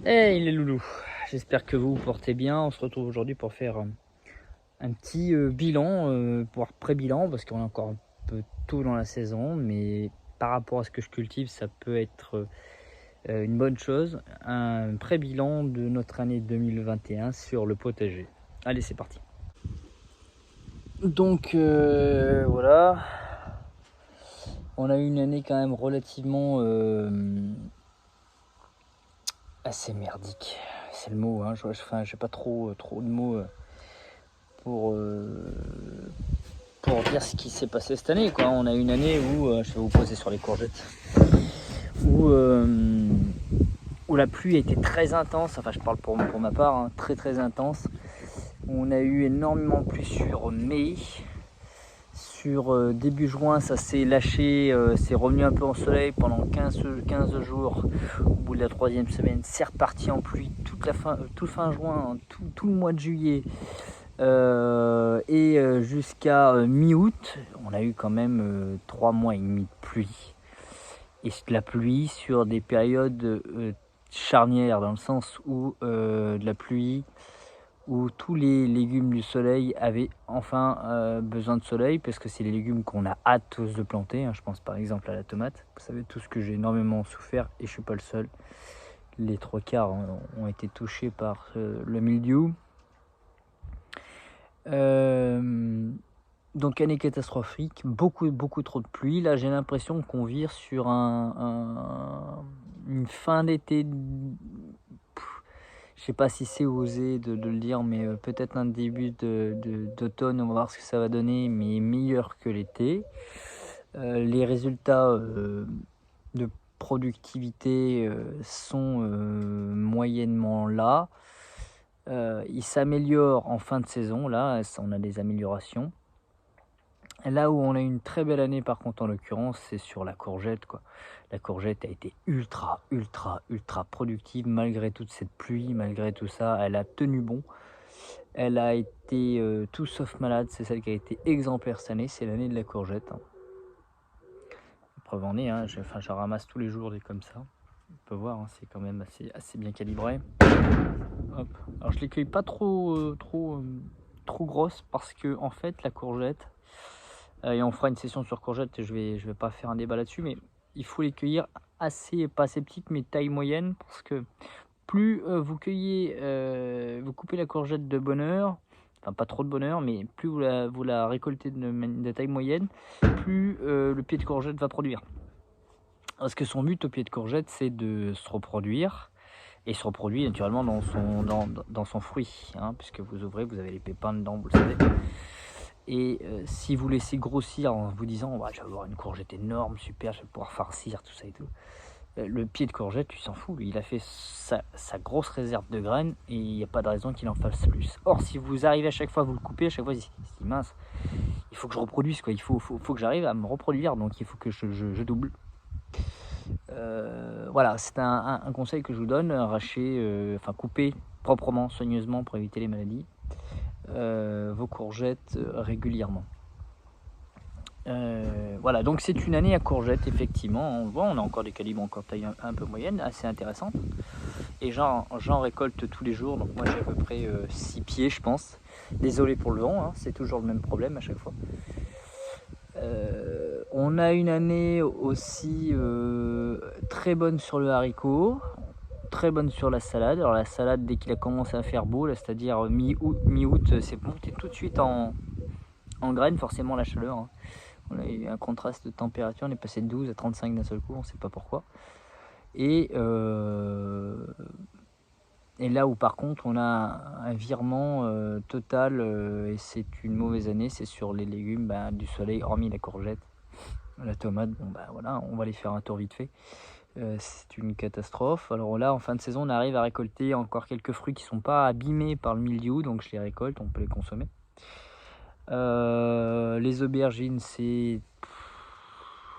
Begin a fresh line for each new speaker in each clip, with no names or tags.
Hey les loulous, j'espère que vous vous portez bien. On se retrouve aujourd'hui pour faire un petit bilan, voire pré-bilan, parce qu'on est encore un peu tôt dans la saison, mais par rapport à ce que je cultive, ça peut être une bonne chose. Un pré-bilan de notre année 2021 sur le potager. Allez, c'est parti. Donc voilà, on a eu une année quand même relativement assez merdique. C'est le mot, hein. J'ai pas trop de mots pour, pour dire ce qui s'est passé cette année, quoi. On a eu une année où, je vais vous poser sur les courgettes, où, où la pluie a été très intense, enfin je parle pour ma part, hein, très intense. On a eu énormément de pluie sur mai. Sur début juin, ça s'est lâché, c'est revenu un peu en soleil pendant 15 jours. Au bout de la troisième semaine, c'est reparti en pluie tout fin juin, hein, tout le mois de juillet. Jusqu'à mi-août, on a eu quand même 3 mois et demi de pluie. Et de la pluie sur des périodes charnières, dans le sens où de la pluie où tous les légumes du soleil avaient enfin besoin de soleil, parce que c'est les légumes qu'on a hâte tous de planter, hein. Je pense par exemple à la tomate. Vous savez tous que j'ai énormément souffert, et je ne suis pas le seul. Les 3/4 ont été touchés par le mildiou. Donc année catastrophique, beaucoup trop de pluie. Là j'ai l'impression qu'on vire sur une fin d'été. Je sais pas si c'est osé de le dire, mais peut-être un début d'automne. On va voir ce que ça va donner, mais meilleur que l'été. Les résultats de productivité sont moyennement là. Ils s'améliorent en fin de saison, là on a des améliorations. Là où on a une très belle année, par contre, en l'occurrence, c'est sur la courgette, quoi. La courgette a été ultra productive malgré toute cette pluie, malgré tout ça. Elle a tenu bon. Elle a été tout sauf malade. C'est celle qui a été exemplaire cette année. C'est l'année de la courgette, hein. Preuve en est, hein, je ramasse tous les jours des comme ça. On peut voir, hein, c'est quand même assez bien calibré. Hop. Alors je les cueille pas trop grosse, parce que en fait la courgette, et on fera une session sur courgettes, et je vais pas faire un débat là-dessus, mais il faut les cueillir pas assez petites, mais taille moyenne, parce que plus vous coupez la courgette de bonne heure, enfin pas trop de bonne heure, mais plus vous la récoltez de taille moyenne, plus le pied de courgette va produire. Parce que son but au pied de courgette, c'est de se reproduire, et se reproduit naturellement dans son fruit, hein, puisque vous ouvrez, vous avez les pépins dedans, vous le savez. Et si vous laissez grossir en vous disant bah, je vais avoir une courgette énorme, super, je vais pouvoir farcir, tout ça et tout, le pied de courgette, tu s'en fous, lui, il a fait sa grosse réserve de graines, et il n'y a pas de raison qu'il en fasse plus. Or, si vous arrivez à chaque fois, vous le coupez, à chaque fois, il se dit mince, il faut que je reproduise, quoi. Il faut que j'arrive à me reproduire, donc il faut que je double. Voilà, c'est un conseil que je vous donne, couper proprement, soigneusement, pour éviter les maladies, vos courgettes régulièrement. Voilà, donc c'est une année à courgettes, effectivement. On voit, on a encore des calibres encore taille un peu moyenne, assez intéressantes. Et j'en récolte tous les jours, donc moi j'ai à peu près 6 pieds, je pense. Désolé pour le vent, hein, c'est toujours le même problème à chaque fois. On a une année aussi très bonne sur le haricot, très bonne sur la salade. Alors la salade, dès qu'il a commencé à faire beau, là, c'est-à-dire mi-août, c'est monté tout de suite en graines, forcément la chaleur, hein. On a eu un contraste de température, on est passé de 12 à 35 d'un seul coup, on ne sait pas pourquoi. Et là où par contre on a un virement total, et c'est une mauvaise année, c'est sur les légumes du soleil, hormis la courgette, la tomate, bon voilà, on va les faire un tour vite fait. C'est une catastrophe. Alors là, en fin de saison, on arrive à récolter encore quelques fruits qui ne sont pas abîmés par le mildiou, donc je les récolte, on peut les consommer. Les aubergines,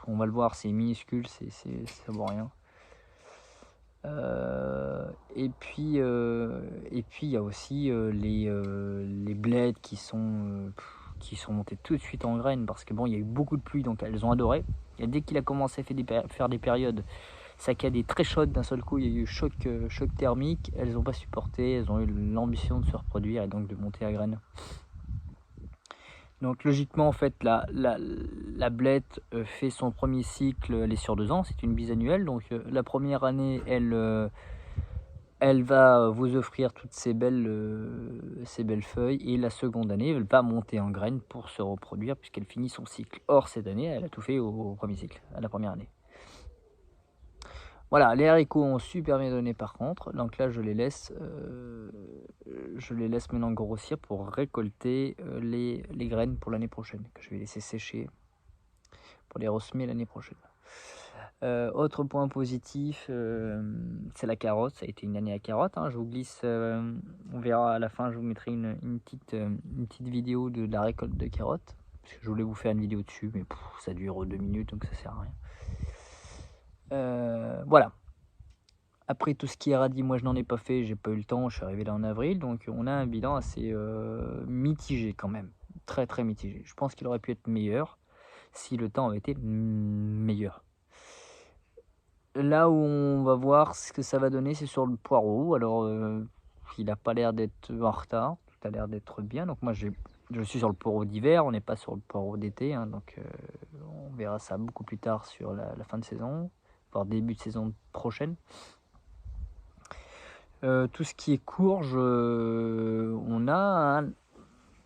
on va le voir, c'est minuscule, ça vaut rien. Et puis il y a aussi les bleds qui sont montés tout de suite en graines, parce que bon, il y a eu beaucoup de pluie, donc elles ont adoré. Et dès qu'il a commencé à faire des périodes saccadé très chaude d'un seul coup, il y a eu choc thermique, elles n'ont pas supporté, elles ont eu l'ambition de se reproduire et donc de monter à graines. Donc logiquement en fait la blette fait son premier cycle, elle est sur 2 ans, c'est une bisannuelle, donc la première année elle va vous offrir toutes ces belles feuilles, et la seconde année elle va monter en graines pour se reproduire puisqu'elle finit son cycle. Or cette année elle a tout fait au premier cycle, à la première année. Voilà, les haricots ont super bien donné par contre, donc là je les laisse maintenant grossir pour récolter les graines pour l'année prochaine, que je vais laisser sécher pour les ressemer l'année prochaine. Autre point positif, c'est la carotte, ça a été une année à carotte, hein. Je vous glisse, on verra à la fin, je vous mettrai une petite vidéo de la récolte de carottes, parce que je voulais vous faire une vidéo dessus, mais ça dure 2 minutes, donc ça sert à rien. Voilà. Après tout ce qui est radis, moi je n'en ai pas fait, j'ai pas eu le temps, je suis arrivé là en avril, donc on a un bilan assez mitigé quand même, très très mitigé. Je pense qu'il aurait pu être meilleur si le temps avait été meilleur. Là où on va voir ce que ça va donner, c'est sur le poireau. Alors il n'a pas l'air d'être en retard, tout a l'air d'être bien. Donc moi je suis sur le poireau d'hiver, on n'est pas sur le poireau d'été, hein, donc on verra ça beaucoup plus tard sur la fin de saison, voire début de saison prochaine. Tout ce qui est courge, on a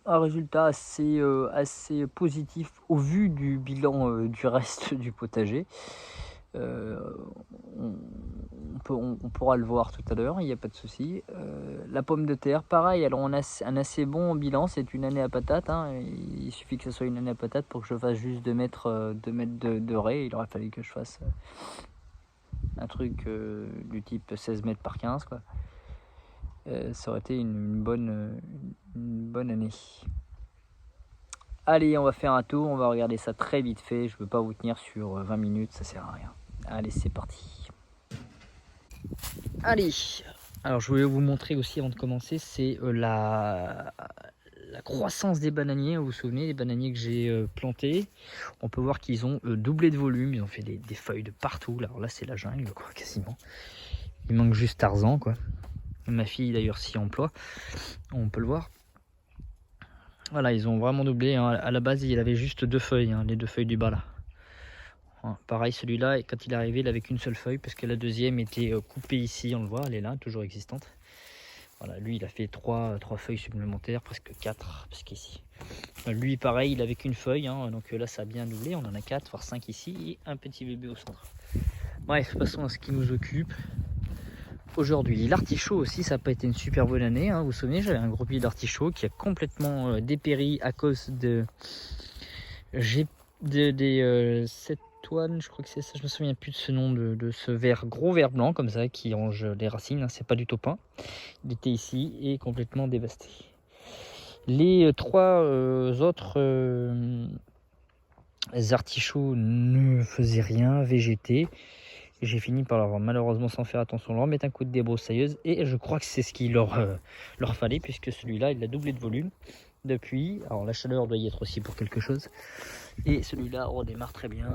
un résultat assez positif au vu du bilan du reste du potager. On pourra le voir tout à l'heure, il n'y a pas de souci. La pomme de terre, pareil, alors on a un assez bon bilan, c'est une année à patate, hein. Il suffit que ce soit une année à patate pour que je fasse juste 2 mètres de raie. Il aurait fallu que je fasse un truc du type 16 mètres par 15, quoi. Ça aurait été une bonne année. Allez, on va faire un tour, on va regarder ça très vite fait. Je ne veux pas vous tenir sur 20 minutes, ça sert à rien. Allez, c'est parti. Allez, alors je voulais vous montrer aussi avant de commencer, c'est la croissance des bananiers. Vous vous souvenez des bananiers que j'ai plantés? On peut voir qu'ils ont doublé de volume, ils ont fait des feuilles de partout. Alors là, c'est la jungle, quoi, quasiment. Il manque juste Tarzan, quoi. Ma fille d'ailleurs s'y emploie, on peut le voir. Voilà, ils ont vraiment doublé, hein. À la base il avait juste 2 feuilles, hein, les 2 feuilles du bas là. Voilà, pareil celui-là, quand il est arrivé il avait qu'une seule feuille parce que la deuxième était coupée ici, on le voit, elle est là, toujours existante. Voilà, lui il a fait 3 feuilles supplémentaires, presque 4, parce qu'ici. Lui pareil, il avait qu'une feuille, hein, donc là ça a bien doublé, on en a 4, voire 5 ici, et un petit bébé au centre. Bref, passons à ce qui nous occupe aujourd'hui. L'artichaut aussi, ça n'a pas été une super bonne année, hein. Vous vous souvenez, j'avais un gros pied d'artichaut qui a complètement dépéri à cause des cétoines, je crois que c'est ça, je me souviens plus de ce nom, de ce gros ver blanc comme ça qui range les racines, hein. C'est pas du topin. Il était ici et complètement dévasté. Les 3 autres artichauts ne faisaient rien, végétaient. J'ai fini par leur, malheureusement sans faire attention, leur mettre un coup de débroussailleuse, et je crois que c'est ce qu'il leur fallait, puisque celui-là il a doublé de volume depuis. Alors la chaleur doit y être aussi pour quelque chose, et celui-là redémarre très bien.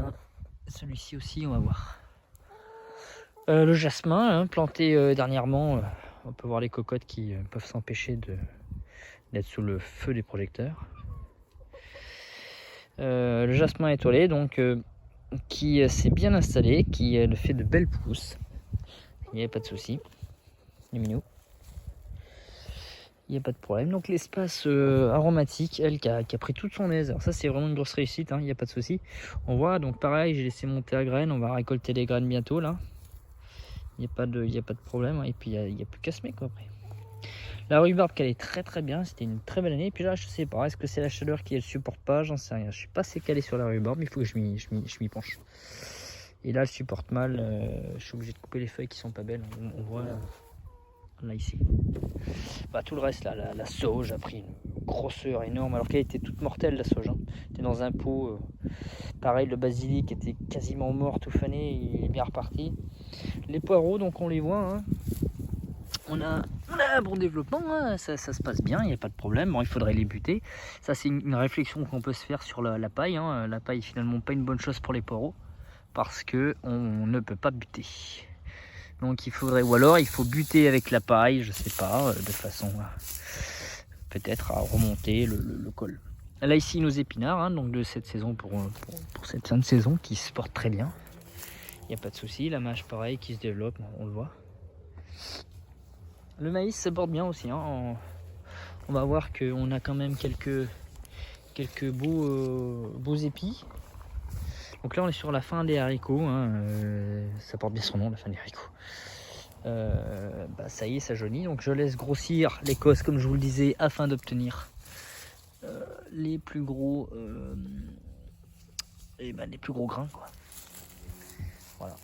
Celui-ci aussi, on va voir. Le jasmin, hein, planté dernièrement, on peut voir les cocottes qui peuvent s'empêcher d'être sous le feu des projecteurs. Le jasmin étoilé, donc qui s'est bien installé, qui fait de belles pousses. Il n'y a pas de souci. Il est mignon. Il n'y a pas de problème. Donc l'espace aromatique, elle, qui a pris toute son aise. Alors ça, c'est vraiment une grosse réussite, hein, il n'y a pas de souci. On voit, donc pareil, j'ai laissé monter la graine. On va récolter les graines bientôt, là. Il n'y a pas de problème. Hein. Et puis, il n'y a plus qu'à semer, quoi, après. La rhubarbe, qu'elle est très très bien. C'était une très belle année. Et puis là, je sais pas. Est-ce que c'est la chaleur qui ne supporte pas? J'en sais rien. Je suis pas assez calé sur la rhubarbe. Il faut que je m'y penche. Et là, elle supporte mal. Je suis obligé de couper les feuilles qui sont pas belles. On voit là ici. Bah, tout le reste, là, la sauge a pris une grosseur énorme. Alors qu'elle était toute mortelle, la sauge. Hein. Elle était dans un pot. Pareil, le basilic était quasiment mort, tout fané. Il est bien reparti. Les poireaux, donc on les voit. Hein. On a un bon développement, hein. Ça se passe bien, il n'y a pas de problème. Bon, il faudrait les buter. Ça, c'est une réflexion qu'on peut se faire sur la paille. Hein. La paille, finalement, pas une bonne chose pour les poireaux. parce que on ne peut pas buter. Donc il faudrait, ou alors il faut buter avec la paille, je sais pas, de façon peut-être à remonter le col. Là ici nos épinards, hein, donc de cette saison pour cette fin de saison qui se porte très bien. Il n'y a pas de souci, la mâche pareil qui se développe, on le voit. Le maïs se porte bien aussi, hein. On va voir qu'on a quand même quelques beaux épis. Donc là on est sur la fin des haricots, hein, ça porte bien son nom, la fin des haricots. Ça y est, ça jaunit, donc je laisse grossir l'écosse comme je vous le disais afin d'obtenir les plus gros les plus gros grains, quoi. Voilà.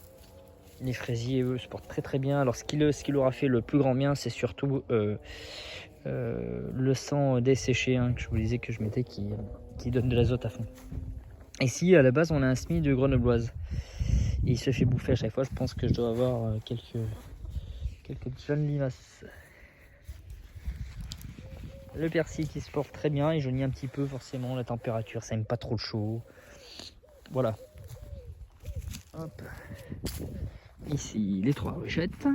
Les fraisiers eux se portent très très bien. Alors ce qui leur a fait le plus grand bien, c'est surtout le sang desséché, hein, que je vous disais que je mettais, qui donne de l'azote à fond. Ici à la base on a un semis de grenobloise et il se fait bouffer à chaque fois. Je pense que je dois avoir quelques jeunes limaces. Le persil qui se porte très bien, il jaunit un petit peu forcément, la température, ça aime pas trop le chaud. Voilà. Hop. Ici les 3 ruchettes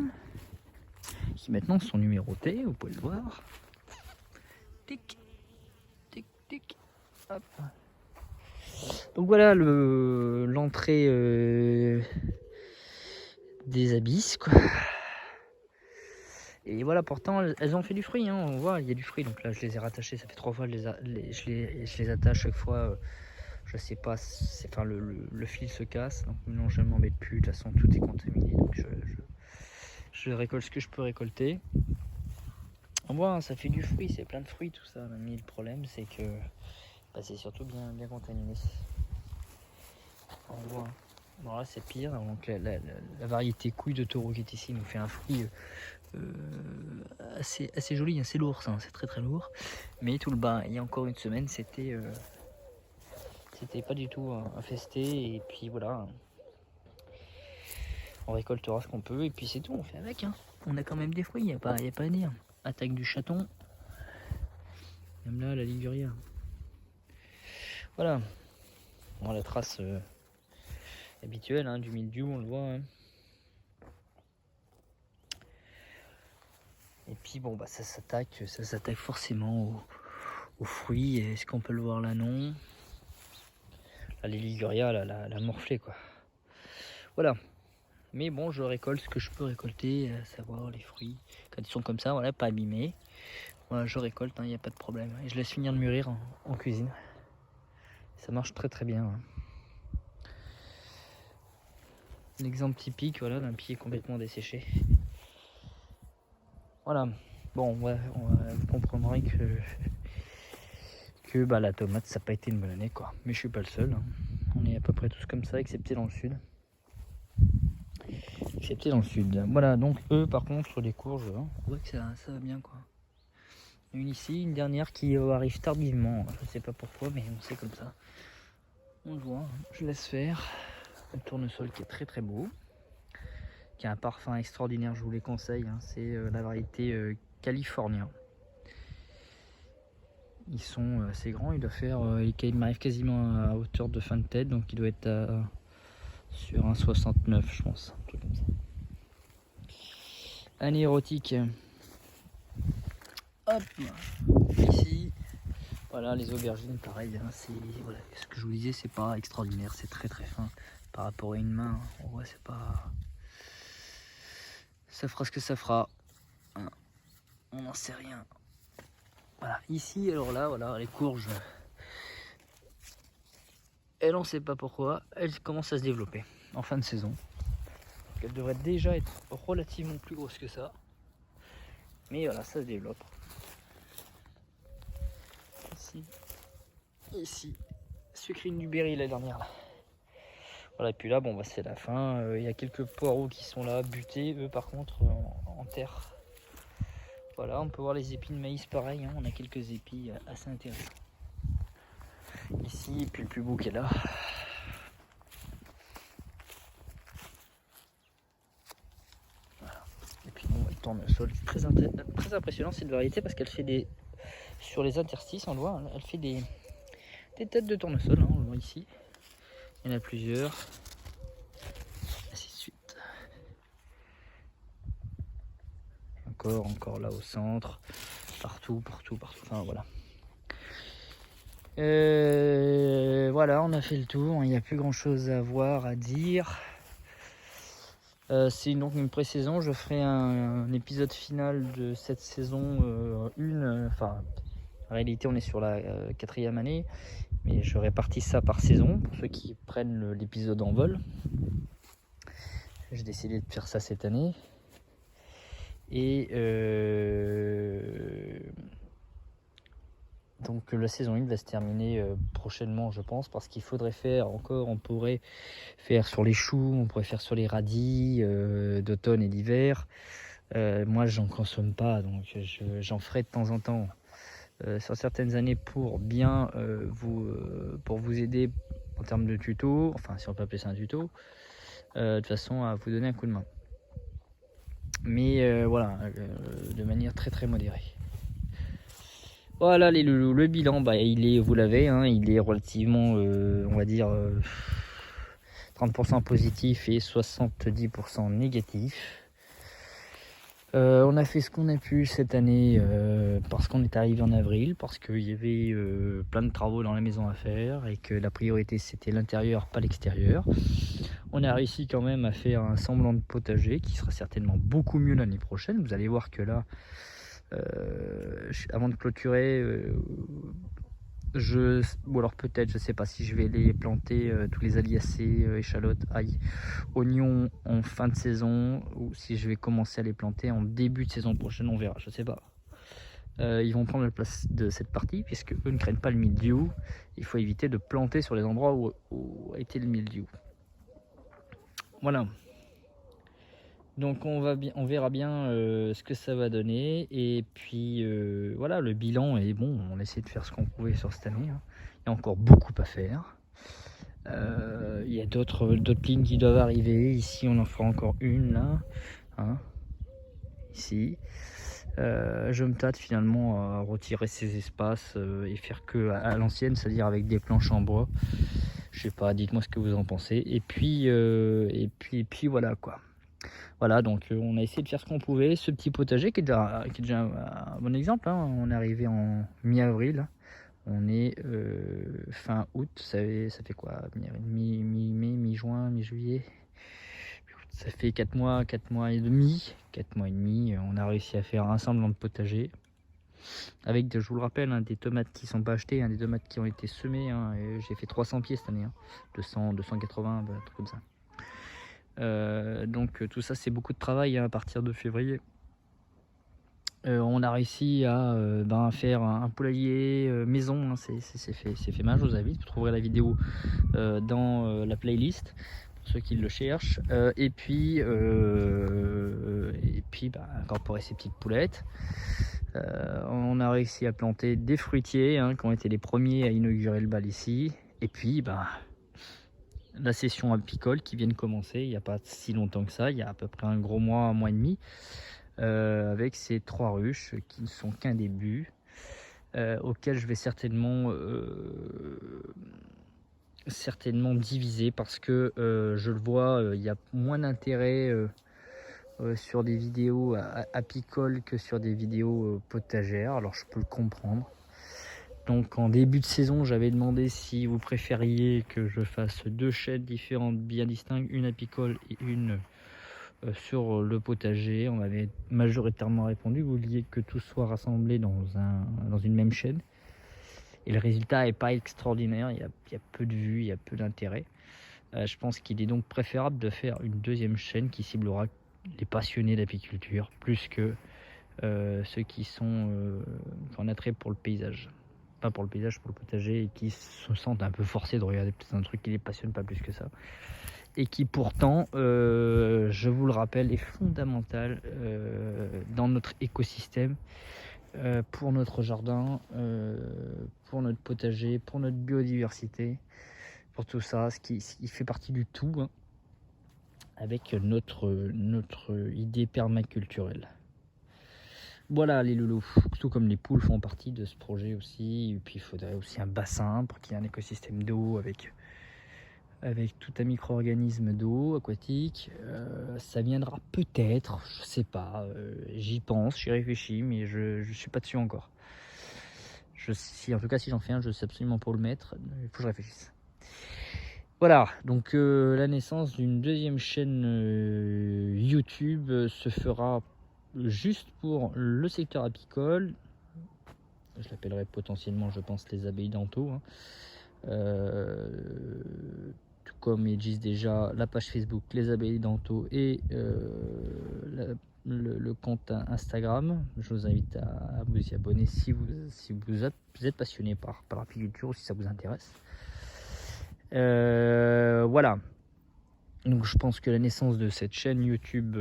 qui maintenant sont numérotées, vous pouvez le voir. Tic, tic, tic. Hop. Donc voilà l'entrée des abysses, quoi. Et voilà, pourtant elles ont fait du fruit, hein, on voit, il y a du fruit. Donc là je les ai rattachées, ça fait 3 fois que je les attache chaque fois. Je sais pas, enfin le fil se casse, donc non, je ne m'embête plus, de toute façon tout est contaminé, donc je récolte ce que je peux récolter. On voit, hein, ça fait du fruit, c'est plein de fruits tout ça, mais le problème c'est que c'est surtout bien contaminé. On voit, hein. Bon là c'est pire, donc la variété couille de taureau qui est ici nous fait un fruit assez joli, assez lourd, ça, c'est très très lourd. Mais tout le bas, il y a encore une semaine, c'était pas du tout infesté, et puis voilà, on récoltera ce qu'on peut et puis c'est tout, on fait avec, hein. On a quand même des fruits, il n'y a pas à dire. Attaque du chaton, même là la liguria. Voilà, bon, la trace habituelle, hein, du mildiou, on le voit, hein. Et puis bon, ça s'attaque forcément aux fruits. Est-ce qu'on peut le voir là? Non. Là, les liguria, la morflée, quoi. Voilà. Mais bon, je récolte ce que je peux récolter, à savoir les fruits. Quand ils sont comme ça, voilà, pas abîmés. Voilà, je récolte, il n'y a pas de problème. Et je laisse finir de mûrir en cuisine. Ça marche très très bien, hein. L'exemple typique, voilà, d'un pied complètement desséché. Voilà. Bon, ouais, vous comprendrez que la tomate, ça n'a pas été une bonne année, quoi. Mais je suis pas le seul, hein. On est à peu près tous comme ça, excepté dans le sud. Voilà, donc eux, par contre, les courges, hein, on voit que ça va bien, quoi. Une ici, une dernière qui arrive tardivement. Je sais pas pourquoi, mais c'est comme ça. On le voit, hein. Je laisse faire. Un tournesol qui est très très beau, qui a un parfum extraordinaire, je vous les conseille, hein. C'est la variété californien. Ils sont assez grands, il doit faire, il m'arrive quasiment à hauteur de fin de tête, donc il doit être sur un 69, je pense, un truc comme ça. Année érotique. Hop, ici, voilà les aubergines, pareil, hein, voilà, ce que je vous disais, c'est pas extraordinaire, c'est très très fin par rapport à une main. On voit, c'est pas, ça fera ce que ça fera, hein. On n'en sait rien. Voilà, ici, alors là, voilà, les courges, elles, on sait pas pourquoi, elles commencent à se développer en fin de saison. Elles devraient déjà être relativement plus grosses que ça, mais voilà, ça se développe. Ici, sucrine du berry, la dernière là. Voilà, et puis là, bon, c'est la fin. Il y a quelques poireaux qui sont là, butés, eux par contre, en terre. Voilà, on peut voir les épis de maïs pareil, hein, on a quelques épis assez intéressants. Ici, et puis le plus beau qui est là. Voilà. Et puis bon, le tournesol, très impressionnant cette variété parce qu'elle fait des... Sur les interstices, on le voit, elle fait des têtes de tournesol, hein, on le voit ici. Il y en a plusieurs. encore là au centre, partout, enfin voilà. Voilà, on a fait le tour, il n'y a plus grand chose à voir, à dire. C'est donc une pré-saison, je ferai un épisode final de cette saison en réalité on est sur la 4e année, mais je répartis ça par saison pour ceux qui prennent l'épisode en vol. J'ai décidé de faire ça cette année. Et donc la saison 1 va se terminer prochainement, je pense, parce qu'il faudrait on pourrait faire sur les choux, on pourrait faire sur les radis d'automne et d'hiver. Moi j'en consomme pas, donc j'en ferai de temps en temps sur certaines années pour bien vous aider en termes de tuto, enfin si on peut appeler ça un tuto, de façon à vous donner un coup de main. Mais voilà, de manière très très modérée. Voilà les loulous, le bilan, il est, vous l'avez, il est relativement, on va dire, 30% positif et 70% négatif. On a fait ce qu'on a pu cette année parce qu'on est arrivé en avril, parce qu'il y avait plein de travaux dans la maison à faire et que la priorité c'était l'intérieur, pas l'extérieur. On a réussi quand même à faire un semblant de potager qui sera certainement beaucoup mieux l'année prochaine. Vous allez voir que là, avant de clôturer, ou alors peut-être, je sais pas si je vais les planter tous les aliacées, échalotes, ail, oignons en fin de saison ou si je vais commencer à les planter en début de saison prochaine, on verra, je sais pas. Ils vont prendre la place de cette partie puisque eux ne craignent pas le mildiou. Il faut éviter de planter sur les endroits où a été le mildiou. Voilà. Donc on verra bien ce que ça va donner. Et puis voilà, le bilan est bon. On a essayé de faire ce qu'on pouvait sur cette année. Il y a encore beaucoup à faire. Il y a d'autres lignes qui doivent arriver. Ici, on en fera encore une là. Ici. Je me tâte finalement à retirer ces espaces et faire que à l'ancienne, c'est-à-dire avec des planches en bois. Je sais pas, dites-moi ce que vous en pensez. Et puis voilà quoi. Voilà, donc on a essayé de faire ce qu'on pouvait. Ce petit potager qui est déjà un bon exemple. On est arrivé en mi-avril. On est fin août. Ça fait quoi? Mi-mai, mi-juin, mi-juillet. Ça fait 4 mois et demi. 4 mois et demi. On a réussi à faire un semblant de potager. Avec, je vous le rappelle, des tomates qui ne sont pas achetées, des tomates qui ont été semées. J'ai fait 300 pieds cette année. 200, 280, un truc comme ça. Donc tout ça c'est beaucoup de travail à partir de février. On a réussi à faire un poulailler maison, c'est fait main, je vous invite, vous trouverez la vidéo dans la playlist pour ceux qui le cherchent. Et puis incorporer ces petites poulettes. On a réussi à planter des fruitiers qui ont été les premiers à inaugurer le bal ici. Et puis la session apicole qui vient de commencer il n'y a pas si longtemps que ça, il y a à peu près un gros mois, un mois et demi, avec ces 3 ruches qui ne sont qu'un début, auxquelles je vais certainement diviser parce que je le vois, il y a moins d'intérêt sur des vidéos apicoles que sur des vidéos potagères, alors je peux le comprendre. Donc en début de saison, j'avais demandé si vous préfériez que je fasse 2 chaînes différentes bien distinctes, une apicole et une sur le potager. On m'avait majoritairement répondu, vous vouliez que tout soit rassemblé dans une même chaîne. Et le résultat n'est pas extraordinaire, il y a peu de vues, il y a peu d'intérêt. Je pense qu'il est donc préférable de faire une deuxième chaîne qui ciblera les passionnés d'apiculture plus que ceux qui sont en attrait pour le paysage. Pas pour le paysage, pour le potager, et qui se sentent un peu forcés de regarder peut-être un truc qui les passionne pas plus que ça. Et qui pourtant, je vous le rappelle, est fondamental dans notre écosystème, pour notre jardin, pour notre potager, pour notre biodiversité, pour tout ça, ce qui fait partie du tout, avec notre idée permaculturelle. Voilà les loulous, tout comme les poules font partie de ce projet aussi. Et puis il faudrait aussi un bassin pour qu'il y ait un écosystème d'eau avec avec tout un micro-organisme d'eau aquatique. Ça viendra peut-être, je sais pas, j'y pense, j'y réfléchis, mais je suis pas dessus encore. En tout cas, si j'en fais un, je sais absolument pour le mettre, il faut que je réfléchisse. Voilà, donc la naissance d'une deuxième chaîne YouTube se fera juste pour le secteur apicole. Je l'appellerai potentiellement, je pense, les abeilles d'Anto. Hein. Tout comme il existe déjà la page Facebook Les Abeilles d'Anto et le compte Instagram. Je vous invite à vous y abonner si vous êtes passionné par l'apiculture ou si ça vous intéresse. Voilà. Donc je pense que la naissance de cette chaîne YouTube,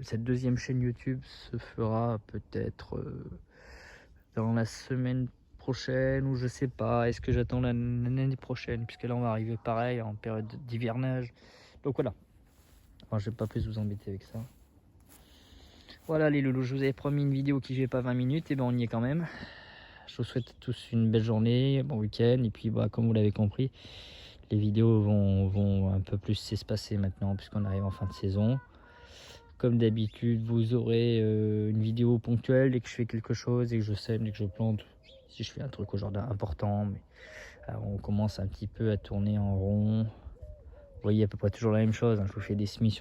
cette deuxième chaîne YouTube se fera peut-être dans la semaine prochaine ou je sais pas. Est-ce que j'attends l'année prochaine, puisque là on va arriver pareil en période d'hivernage. Donc voilà. Enfin, je vais pas plus vous embêter avec ça. Voilà les loulous, je vous avais promis une vidéo qui fait pas 20 minutes, et ben on y est quand même. Je vous souhaite tous une belle journée, bon week-end, et puis bah, comme vous l'avez compris, les vidéos vont un peu plus s'espacer maintenant puisqu'on arrive en fin de saison. Comme d'habitude, vous aurez une vidéo ponctuelle dès que je fais quelque chose, dès que je sème, dès que je plante. Si je fais un truc au jardin important, mais on commence un petit peu à tourner en rond. Vous voyez à peu près toujours la même chose. Hein. Je vous fais des semis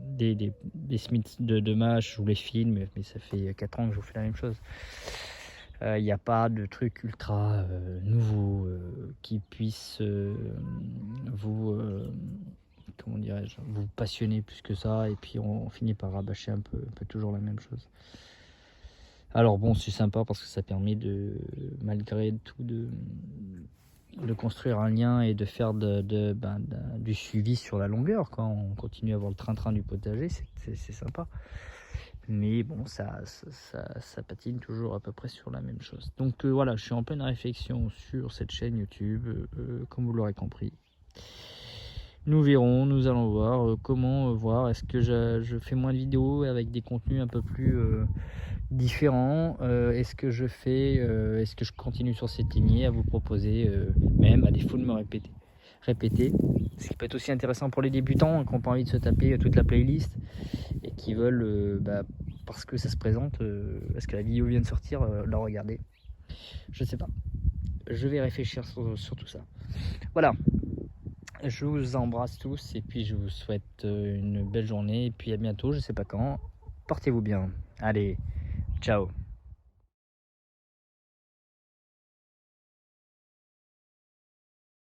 des semis de mâche, je vous les filme, mais ça fait 4 ans que je vous fais la même chose. Il n'y a pas de truc ultra nouveau qui puisse vous comment dirais-je, vous passionner plus que ça, et puis on finit par rabâcher un peu toujours la même chose. Alors bon, c'est sympa parce que ça permet de, malgré tout, de construire un lien et de faire du suivi sur la longueur. Quand on continue à avoir le train-train du potager, c'est sympa. Mais bon, ça patine toujours à peu près sur la même chose. Donc voilà, je suis en pleine réflexion sur cette chaîne YouTube, comme vous l'aurez compris. Nous verrons, nous allons voir comment voir. Est-ce que je fais moins de vidéos avec des contenus un peu plus différents? Est-ce que est-ce que je continue sur cette lignée à vous proposer, même à défaut de me répéter, ce qui peut être aussi intéressant pour les débutants qui n'ont pas envie de se taper toute la playlist et qui veulent, parce que ça se présente, parce que la vidéo vient de sortir, la regarder. Je sais pas. Je vais réfléchir sur tout ça. Voilà. Je vous embrasse tous et puis je vous souhaite une belle journée et puis à bientôt, je sais pas quand. Portez-vous bien. Allez, ciao.